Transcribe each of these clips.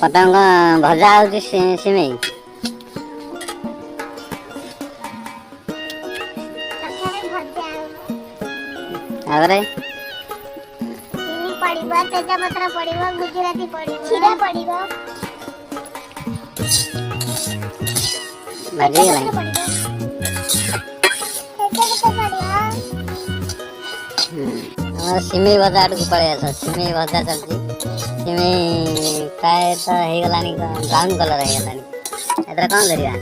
पतंग भजा हो सिमेई आगरे पड़िबा तेजपत्र पड़िबा गुजराती पड़िबा खीरा पड़िबा भाजी गला सिमेई भजा आड़ को पड़े आस सिमेई भजा चलती सिमेई प्राय तो हो गलानी ब्राउन कलर हो गलानी एतरा कौन करिया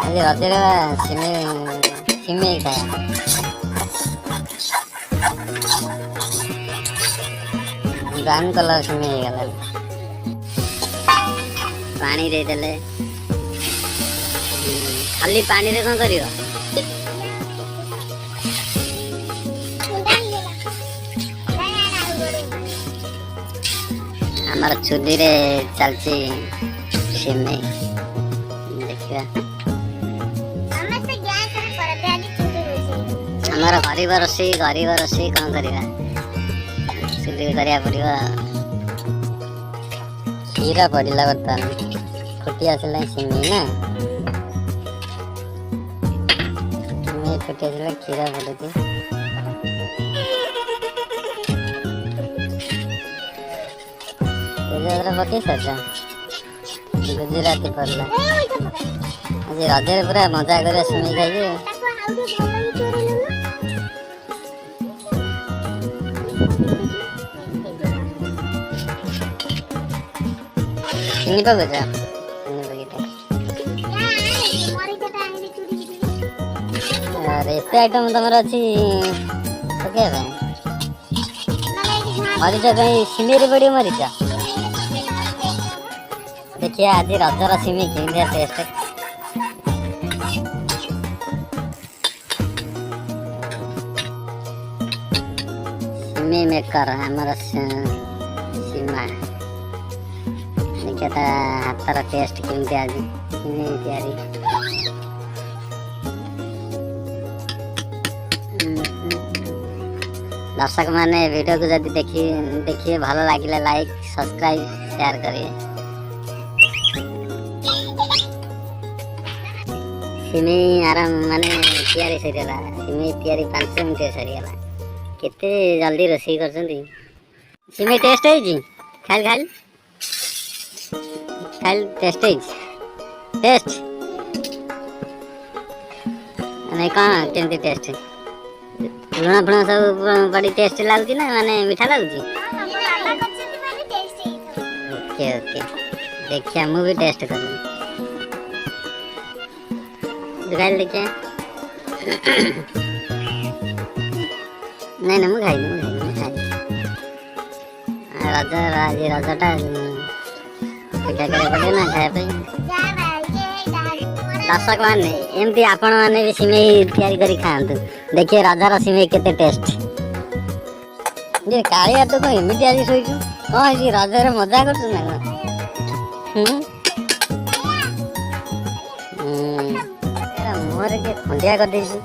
अरे रजरे सिमेई खाया ब्राउन कलर सिमेई हो गलानी पानी दे देले खाली पानी रे कौन करियो हमारा चुली रे चलची सिमेई देखिया हमारा गरीब रोषेई कौन करिया चुली करिया पड़िबा खीरा पड़िला बर्तमान फुटी आसला सिमेई ना सिमेई फुटी आसला खीरा पड़ुची पकई सार गुजराती पड़ला आज रजरे पूरा मजा कर सिमेई खाई ini bagus ya ini begitu अरे एते आइटम तमर अछि ओके भाई मरीचा कहीं सिमेई बड़ी मरीचा देखिए आज रजर सिमेई केमिया टेस्ट सिमेई मेकर हमारा सीमा देखिए हाथर टेस्ट केमती आज सिमेई तैयारी दर्शक माने वीडियो को जब देखिए भल लगे लाइक सब्सक्राइब शेयर करिए सिमेई आराम माने तैयारी सरीगला सिमेई तैयारी 5 मिनट सरीगला केते जल्दी रोषेई करछंती सिमेई टेस्ट है खाल खाल खाल टेस्ट है टेस्ट नहीं कौन केमती टेस्ट लुण फुण सब बड़ी टेस्ट लगुच ना माने मीठा लगुच ओके ओके देखिए मु भी टेस्ट कर देखिए नहीं ना मुझे रज आज रजटा क्या करे पड़े ना खाया दर्शक मैंने एमती आपण मैंने भी सिमेई तैयारी करी खाआंतु देखिए रजार सिमेई केते टेस्ट ये कालिया तो कहीं एमती आज सोइछु कौन है रजार मजा करछु ना एरा मोर के खंडिया कर देछु